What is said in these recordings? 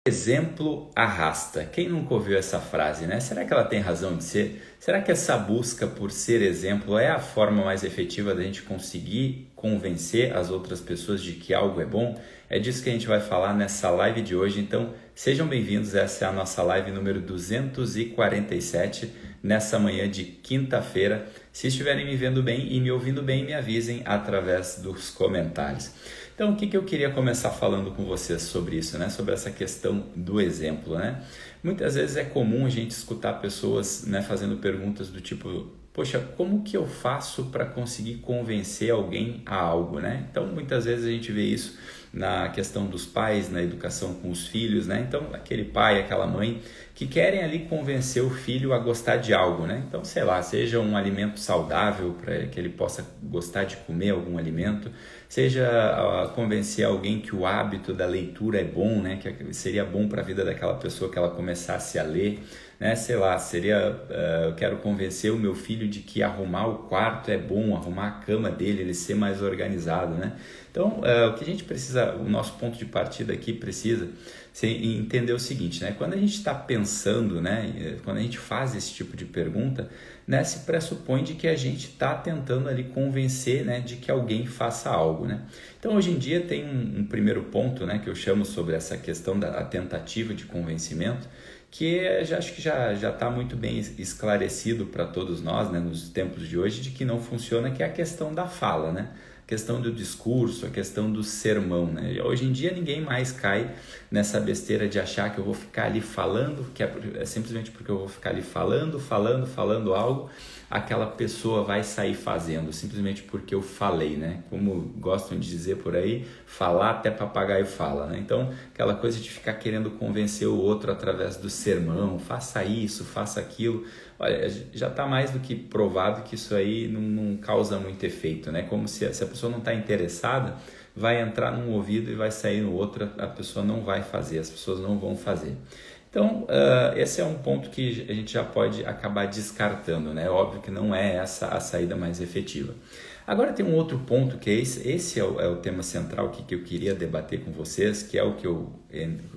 Exemplo arrasta. Quem nunca ouviu essa frase, né? Será que ela tem razão de ser? Será que essa busca por ser exemplo é a forma mais efetiva da gente conseguir convencer as outras pessoas de que algo é bom? É disso que a gente vai falar nessa live de hoje. Então, sejam bem-vindos. Essa é a nossa live número 247, nessa manhã de quinta-feira. Se estiverem me vendo bem e me ouvindo bem, me avisem através dos comentários. Então, o que eu queria começar falando com vocês sobre isso, né? Sobre essa questão do exemplo, né? Muitas vezes é comum a gente escutar pessoas, né, fazendo perguntas do tipo: poxa, como que eu faço para conseguir convencer alguém a algo, né? Então, muitas vezes a gente vê isso na questão dos pais, na educação com os filhos, né? Então, aquele pai, aquela mãe que querem ali convencer o filho a gostar de algo, né? Então, sei lá, seja um alimento saudável para que ele possa gostar de comer algum alimento, seja convencer alguém que o hábito da leitura é bom, né? Que seria bom para a vida daquela pessoa que ela começasse a ler, né? Sei lá, eu quero convencer o meu filho de que arrumar o quarto é bom, arrumar a cama dele, ele ser mais organizado, né? Então, o que a gente precisa, o nosso ponto de partida aqui precisa entender o seguinte, né? Quando a gente está pensando, né? Quando a gente faz esse tipo de pergunta, né? Se pressupõe de que a gente está tentando ali convencer, né? De que alguém faça algo, né? Então, hoje em dia tem um primeiro ponto, né? Que eu chamo sobre essa questão da tentativa de convencimento, que acho que já está muito bem esclarecido para todos nós, né? Nos tempos de hoje, de que não funciona, que é a questão da fala, né? A questão do discurso, a questão do sermão, né? Hoje em dia ninguém mais cai nessa besteira de achar que eu vou ficar ali falando, que é simplesmente porque eu vou ficar ali falando algo, aquela pessoa vai sair fazendo, simplesmente porque eu falei, né? Como gostam de dizer por aí, falar até papagaio fala, né? Então, aquela coisa de ficar querendo convencer o outro através do sermão, faça isso, faça aquilo. Olha, já está mais do que provado que isso aí não causa muito efeito, né? Como se a pessoa não está interessada, vai entrar num ouvido e vai sair no outro, a pessoa não vai fazer, as pessoas não vão fazer. Então, esse é um ponto que a gente já pode acabar descartando, né? Óbvio que não é essa a saída mais efetiva. Agora tem um outro ponto que esse é o tema central que eu queria debater com vocês, que é o que eu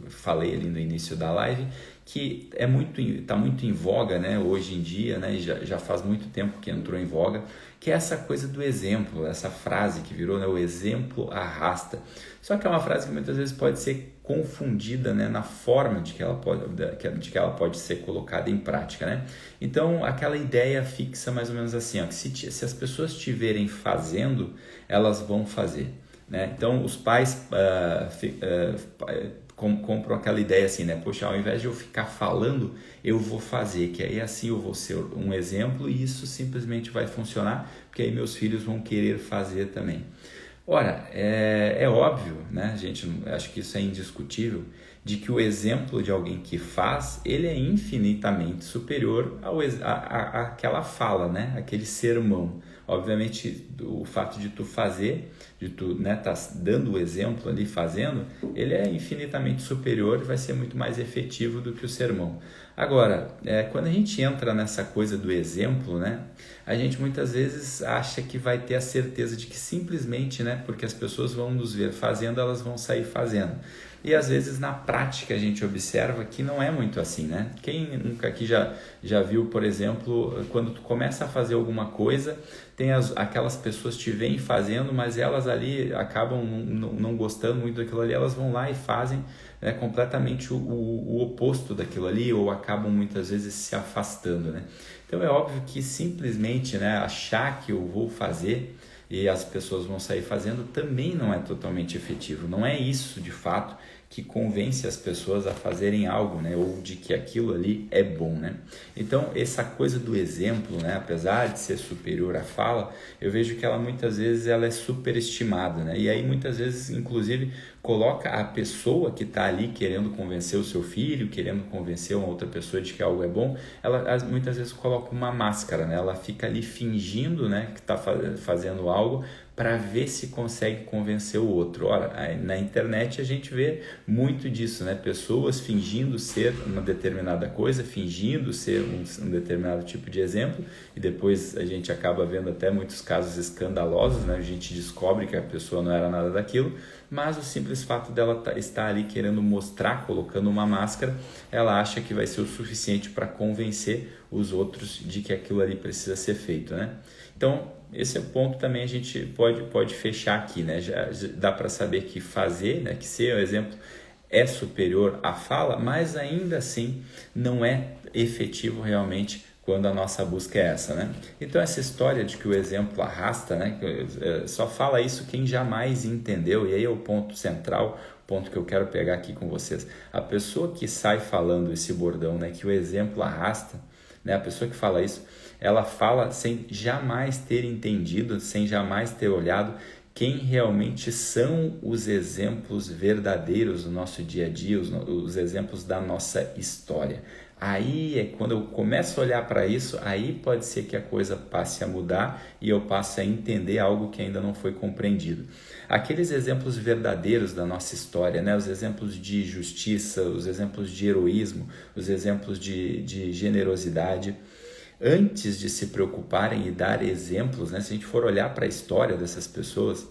falei ali no início da live, que está muito em voga, né, hoje em dia, né, e já faz muito tempo que entrou em voga, que é essa coisa do exemplo, essa frase que virou, né, o exemplo arrasta. Só que é uma frase que muitas vezes pode ser confundida, né, na forma de que ela pode ser colocada em prática, né? Então, aquela ideia fixa mais ou menos assim, ó, que se as pessoas estiverem fazendo, elas vão fazer, né? Então, os pais compram aquela ideia assim, né? Poxa, ao invés de eu ficar falando, eu vou fazer, que aí assim eu vou ser um exemplo e isso simplesmente vai funcionar, porque aí meus filhos vão querer fazer também. Ora, é óbvio, né, gente, acho que isso é indiscutível, de que o exemplo de alguém que faz, ele é infinitamente superior àquela fala, né, aquele sermão. Obviamente, o fato de tu fazer, de tu, né, tá dando o exemplo ali, fazendo, ele é infinitamente superior e vai ser muito mais efetivo do que o sermão. Agora, quando a gente entra nessa coisa do exemplo, né, a gente muitas vezes acha que vai ter a certeza de que simplesmente, né, porque as pessoas vão nos ver fazendo, elas vão sair fazendo. E às vezes na prática a gente observa que não é muito assim, né? Quem nunca aqui já viu, por exemplo, quando tu começa a fazer alguma coisa, tem aquelas pessoas te veem fazendo, mas elas ali acabam não gostando muito daquilo ali, elas vão lá e fazem, né, completamente o oposto daquilo ali, ou acabam muitas vezes se afastando, né? Então é óbvio que simplesmente, né, achar que eu vou fazer e as pessoas vão sair fazendo também não é totalmente efetivo. Não é isso, de fato, que convence as pessoas a fazerem algo, né? Ou de que aquilo ali é bom, né? Então, essa coisa do exemplo, né? Apesar de ser superior à fala, eu vejo que ela muitas vezes ela é superestimada, né? E aí muitas vezes, inclusive, coloca a pessoa que está ali querendo convencer o seu filho, querendo convencer uma outra pessoa de que algo é bom, ela muitas vezes coloca uma máscara, né? Ela fica ali fingindo, né, que está fazendo algo para ver se consegue convencer o outro. Ora, na internet a gente vê muito disso, né? Pessoas fingindo ser uma determinada coisa, fingindo ser um determinado tipo de exemplo, e depois a gente acaba vendo até muitos casos escandalosos, né? A gente descobre que a pessoa não era nada daquilo, mas o simples fato dela estar ali querendo mostrar, colocando uma máscara, ela acha que vai ser o suficiente para convencer os outros de que aquilo ali precisa ser feito, né? Então, esse é o ponto também a gente pode fechar aqui, né? Já dá para saber que fazer, né? Que ser o exemplo é superior à fala, mas ainda assim não é efetivo realmente quando a nossa busca é essa, né? Então essa história de que o exemplo arrasta, né? Só fala isso quem jamais entendeu, e aí é o ponto central, o ponto que eu quero pegar aqui com vocês. A pessoa que sai falando esse bordão, né? Que o exemplo arrasta, né? A pessoa que fala isso, ela fala sem jamais ter entendido, sem jamais ter olhado quem realmente são os exemplos verdadeiros do nosso dia a dia, os exemplos da nossa história. Aí é quando eu começo a olhar para isso, aí pode ser que a coisa passe a mudar e eu passe a entender algo que ainda não foi compreendido. Aqueles exemplos verdadeiros da nossa história, né? Os exemplos de justiça, os exemplos de heroísmo, os exemplos de generosidade, antes de se preocuparem e dar exemplos, né? Se a gente for olhar para a história dessas pessoas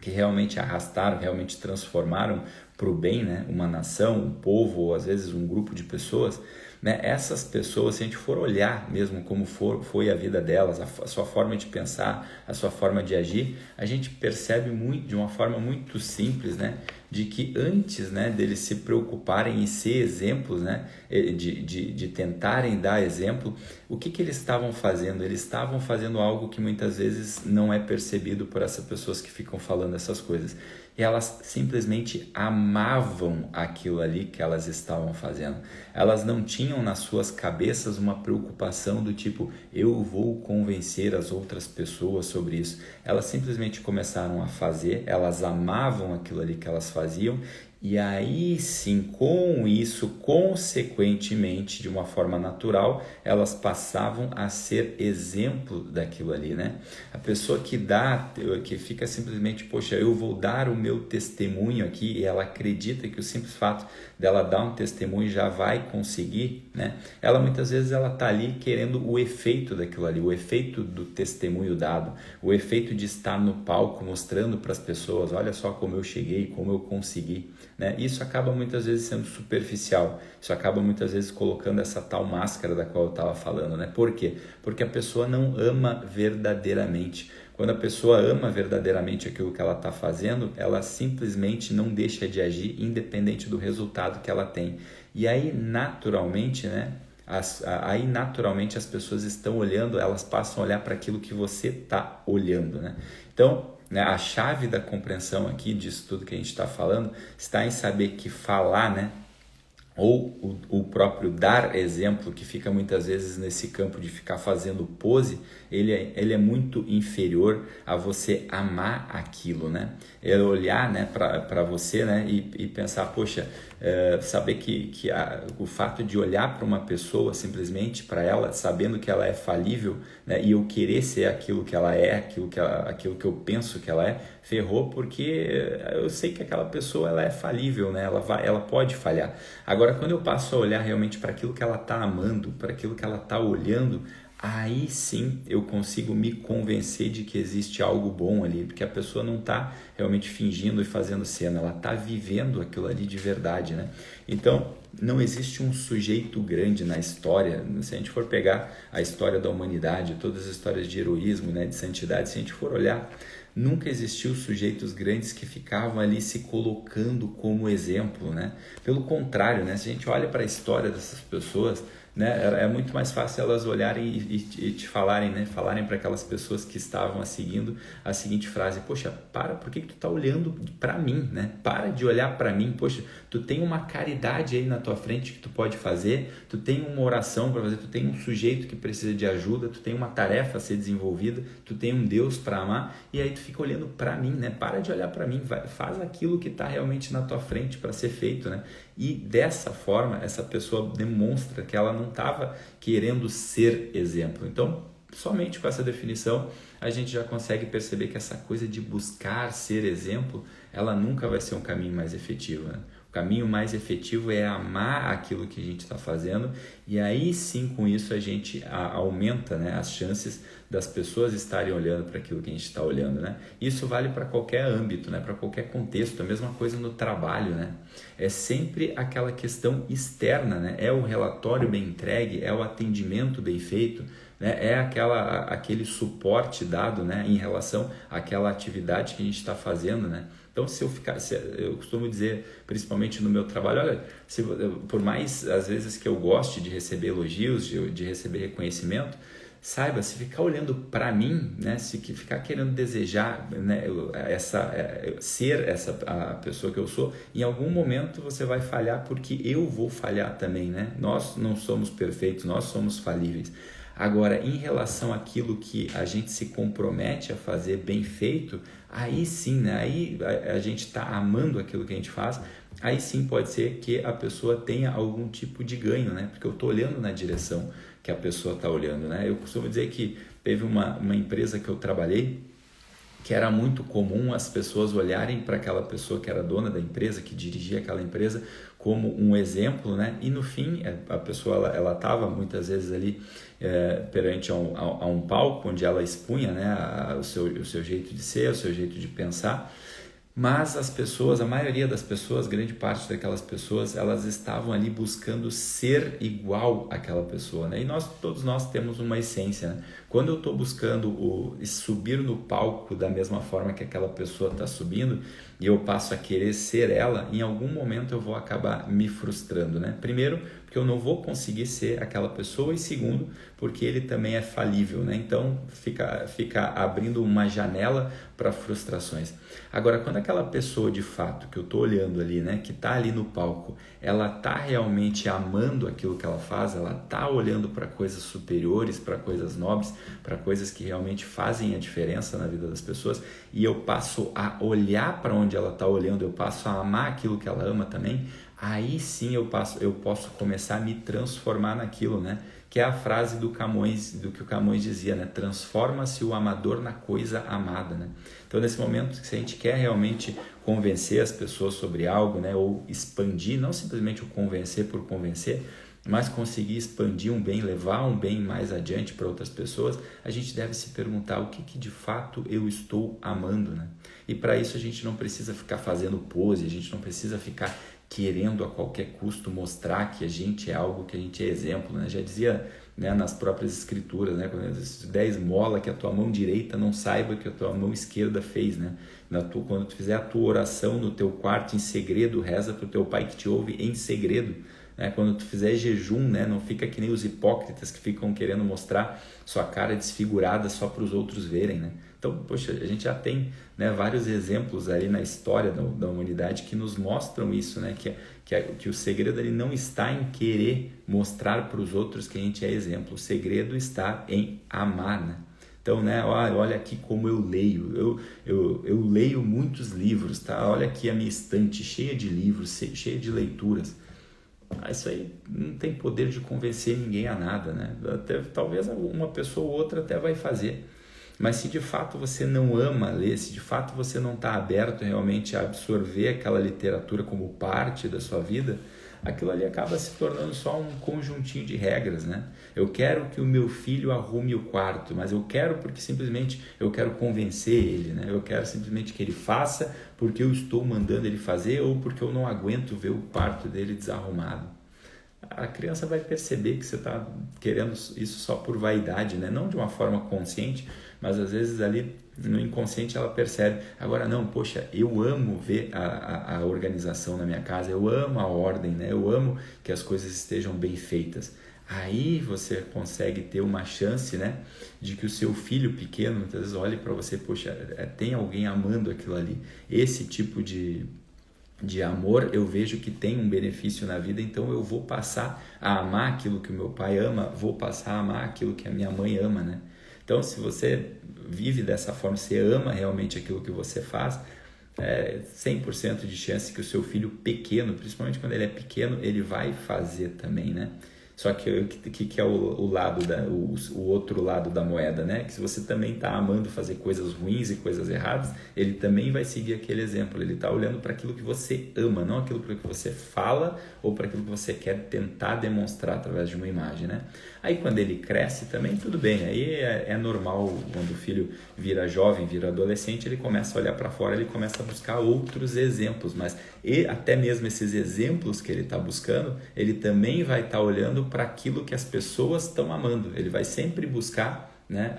que realmente arrastaram, realmente transformaram para o bem, né? Uma nação, um povo ou às vezes um grupo de pessoas, né? Essas pessoas, se a gente for olhar mesmo como foi a vida delas, a sua forma de pensar, a sua forma de agir, a gente percebe de uma forma muito simples, né? De que antes, né, deles se preocuparem em ser exemplos, né, de tentarem dar exemplo, o que eles estavam fazendo? Eles estavam fazendo algo que muitas vezes não é percebido por essas pessoas que ficam falando essas coisas. E elas simplesmente amavam aquilo ali que elas estavam fazendo. Elas não tinham nas suas cabeças uma preocupação do tipo, eu vou convencer as outras pessoas sobre isso. Elas simplesmente começaram a fazer, elas amavam aquilo ali que elas faziam, e aí sim, com isso, consequentemente, de uma forma natural, elas passavam a ser exemplo daquilo ali, né? A pessoa que fica simplesmente, poxa, eu vou dar o meu testemunho aqui, e ela acredita que o simples fato dela dar um testemunho já vai conseguir, né? Ela muitas vezes ela tá ali querendo o efeito daquilo ali, o efeito do testemunho dado, o efeito de estar no palco mostrando para as pessoas, olha só como eu cheguei, como eu consegui, né? Isso acaba muitas vezes sendo superficial, isso acaba muitas vezes colocando essa tal máscara da qual eu estava falando, né? Por quê? Porque a pessoa não ama verdadeiramente. Quando a pessoa ama verdadeiramente aquilo que ela está fazendo, ela simplesmente não deixa de agir independente do resultado que ela tem. E aí naturalmente, né? Naturalmente as pessoas estão olhando, elas passam a olhar para aquilo que você está olhando, né? Então, né, a chave da compreensão aqui disso tudo que a gente está falando está em saber que falar, né, ou o próprio dar exemplo, que fica muitas vezes nesse campo de ficar fazendo pose, ele é muito inferior a você amar aquilo, né? É olhar, né, para você, né, e pensar, poxa, saber que o fato de olhar para uma pessoa simplesmente para ela, sabendo que ela é falível, né, e eu querer ser aquilo que ela é, aquilo que eu penso que ela é, ferrou, porque eu sei que aquela pessoa ela é falível, né? Ela pode falhar. Agora, quando eu passo a olhar realmente para aquilo que ela está amando, para aquilo que ela está olhando, aí sim eu consigo me convencer de que existe algo bom ali, porque a pessoa não está realmente fingindo e fazendo cena, ela está vivendo aquilo ali de verdade, né? Então, não existe um sujeito grande na história. Se a gente for pegar a história da humanidade, todas as histórias de heroísmo, né, de santidade, se a gente for olhar, nunca existiu sujeitos grandes que ficavam ali se colocando como exemplo, né? Pelo contrário, né? Se a gente olha para a história dessas pessoas, né, é muito mais fácil elas olharem e te falarem, né, falarem para aquelas pessoas que estavam seguindo a seguinte frase: poxa, por que tu tá olhando para mim, né? Para de olhar para mim, poxa, tu tem uma caridade aí na tua frente que tu pode fazer, tu tem uma oração para fazer, tu tem um sujeito que precisa de ajuda, tu tem uma tarefa a ser desenvolvida, tu tem um Deus para amar, e aí tu fica olhando para mim, né? Para de olhar para mim, faz aquilo que está realmente na tua frente para ser feito, né? E dessa forma, essa pessoa demonstra que ela não estava querendo ser exemplo. Então, somente com essa definição, a gente já consegue perceber que essa coisa de buscar ser exemplo, ela nunca vai ser um caminho mais efetivo, né? O caminho mais efetivo é amar aquilo que a gente está fazendo, e aí sim, com isso, a gente aumenta, né, as chances das pessoas estarem olhando para aquilo que a gente está olhando, né? Isso vale para qualquer âmbito, né? Para qualquer contexto, a mesma coisa no trabalho, né? É sempre aquela questão externa, né? É o relatório bem entregue, é o atendimento bem feito, né? É aquele suporte dado, né, em relação àquela atividade que a gente está fazendo, né? Então, eu costumo dizer, principalmente no meu trabalho, olha, por mais às vezes que eu goste de receber elogios, de receber reconhecimento, saiba, se ficar olhando para mim, né, se ficar querendo desejar, né, ser a pessoa que eu sou, em algum momento você vai falhar, porque eu vou falhar também, né? Nós não somos perfeitos, nós somos falíveis. Agora, em relação àquilo que a gente se compromete a fazer bem feito, aí sim, né? Aí a gente está amando aquilo que a gente faz, aí sim pode ser que a pessoa tenha algum tipo de ganho, né? Porque eu estou olhando na direção que a pessoa está olhando, né? Eu costumo dizer que teve uma empresa que eu trabalhei, que era muito comum as pessoas olharem para aquela pessoa que era dona da empresa, que dirigia aquela empresa, como um exemplo, né? E no fim, a pessoa ela estava muitas vezes ali perante a um palco onde ela expunha, né, o seu jeito de ser, o seu jeito de pensar, mas as pessoas, a maioria das pessoas, grande parte daquelas pessoas, elas estavam ali buscando ser igual àquela pessoa, né? E todos nós temos uma essência, né? Quando eu estou buscando subir no palco da mesma forma que aquela pessoa está subindo, e eu passo a querer ser ela, em algum momento eu vou acabar me frustrando, né? Primeiro, porque eu não vou conseguir ser aquela pessoa, e segundo, porque ele também é falível, né? Então fica abrindo uma janela para frustrações. Agora, quando aquela pessoa de fato que eu estou olhando ali, né, que está ali no palco, ela está realmente amando aquilo que ela faz, ela está olhando para coisas superiores, para coisas nobres, para coisas que realmente fazem a diferença na vida das pessoas, e eu passo a olhar para onde ela está olhando, eu passo a amar aquilo que ela ama também, aí sim eu posso começar a me transformar naquilo, né? Que é a frase do que o Camões dizia, né? Transforma-se o amador na coisa amada, né? Então, nesse momento, se a gente quer realmente convencer as pessoas sobre algo, né? Ou expandir, não simplesmente o convencer por convencer, mas conseguir expandir um bem, levar um bem mais adiante para outras pessoas, a gente deve se perguntar o que de fato eu estou amando, né? E para isso a gente não precisa ficar fazendo pose, a gente não precisa ficar querendo a qualquer custo mostrar que a gente é algo, que a gente é exemplo, né? Já dizia, né, nas próprias escrituras, né, quando se der esmola, que a tua mão direita não saiba que a tua mão esquerda fez, né? Quando tu fizer a tua oração no teu quarto em segredo, reza para o teu pai que te ouve em segredo, né? Quando tu fizer jejum, né, não fica que nem os hipócritas que ficam querendo mostrar sua cara desfigurada só para os outros verem, né? Então, poxa, a gente já tem, né, vários exemplos ali na história da humanidade que nos mostram isso, né? Que o segredo ele não está em querer mostrar para os outros que a gente é exemplo. O segredo está em amar, né? Então, né, olha aqui como eu leio. Eu leio muitos livros, tá? Olha aqui a minha estante cheia de livros, cheia de leituras. Isso aí não tem poder de convencer ninguém a nada, né? Talvez uma pessoa ou outra até vai fazer. Mas se de fato você não ama ler, se de fato você não está aberto realmente a absorver aquela literatura como parte da sua vida, aquilo ali acaba se tornando só um conjuntinho de regras, né? Eu quero que o meu filho arrume o quarto, mas eu quero porque simplesmente eu quero convencer ele, né? Eu quero simplesmente que ele faça porque eu estou mandando ele fazer ou porque eu não aguento ver o quarto dele desarrumado. A criança vai perceber que você está querendo isso só por vaidade, né? Não de uma forma consciente, mas às vezes ali no inconsciente ela percebe. Agora não, poxa, eu amo ver a organização na minha casa, eu amo a ordem, né? Eu amo que as coisas estejam bem feitas. Aí você consegue ter uma chance, né, de que o seu filho pequeno muitas vezes olhe para você, poxa, tem alguém amando aquilo ali. Esse tipo de amor, eu vejo que tem um benefício na vida, então eu vou passar a amar aquilo que o meu pai ama, vou passar a amar aquilo que a minha mãe ama, né? Então, se você vive dessa forma, você ama realmente aquilo que você faz, 100% de chance que o seu filho pequeno, principalmente quando ele é pequeno, ele vai fazer também, né? Só que o que é o lado o outro lado da moeda, né? Que se você também está amando fazer coisas ruins e coisas erradas, ele também vai seguir aquele exemplo. Ele está olhando para aquilo que você ama, não aquilo que você fala ou para aquilo que você quer tentar demonstrar através de uma imagem, né? Aí quando ele cresce também tudo bem, aí é normal quando o filho vira jovem, vira adolescente, ele começa a olhar para fora, ele começa a buscar outros exemplos, mas até mesmo esses exemplos que ele está buscando, ele também vai estar olhando para aquilo que as pessoas estão amando, ele vai sempre buscar, né,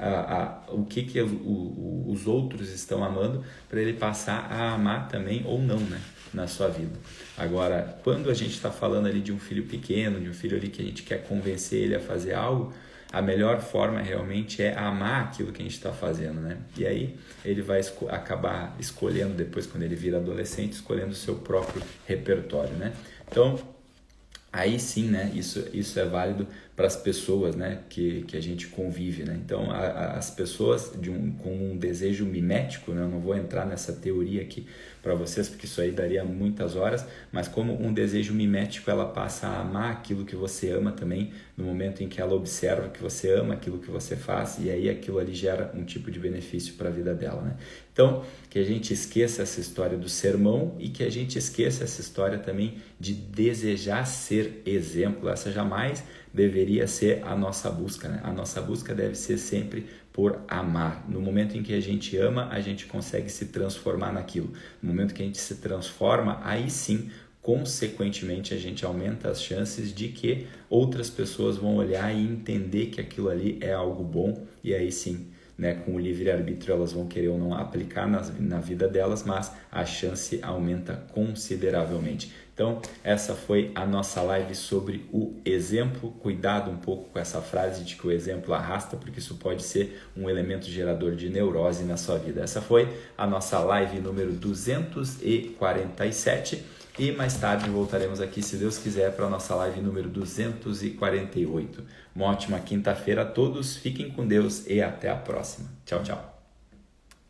o que os outros estão amando para ele passar a amar também ou não, né, na sua vida. Agora, quando a gente está falando ali de um filho pequeno, de um filho ali que a gente quer convencer ele a fazer algo, a melhor forma realmente é amar aquilo que a gente está fazendo, né? E aí ele vai acabar escolhendo, depois quando ele vira adolescente, escolhendo o seu próprio repertório, né? Então, aí sim, né? Isso é válido para as pessoas, né? Que a gente convive, né? Então, as pessoas com um desejo mimético, né? Eu não vou entrar nessa teoria aqui para vocês, porque isso aí daria muitas horas, mas como um desejo mimético, ela passa a amar aquilo que você ama também, no momento em que ela observa que você ama aquilo que você faz, e aí aquilo ali gera um tipo de benefício para a vida dela, né? Então, que a gente esqueça essa história do sermão e que a gente esqueça essa história também de desejar ser exemplo. Essa jamais deveria ser a nossa busca, né? A nossa busca deve ser sempre por amar. No momento em que a gente ama, a gente consegue se transformar naquilo. No momento que a gente se transforma, aí sim, consequentemente, a gente aumenta as chances de que outras pessoas vão olhar e entender que aquilo ali é algo bom, e aí sim, né, com o livre-arbítrio elas vão querer ou não aplicar na vida delas, mas a chance aumenta consideravelmente. Então, essa foi a nossa live sobre o exemplo. Cuidado um pouco com essa frase de que o exemplo arrasta, porque isso pode ser um elemento gerador de neurose na sua vida. Essa foi a nossa live número 247 e mais tarde voltaremos aqui, se Deus quiser, para a nossa live número 248. Uma ótima quinta-feira a todos, fiquem com Deus e até a próxima. Tchau, tchau.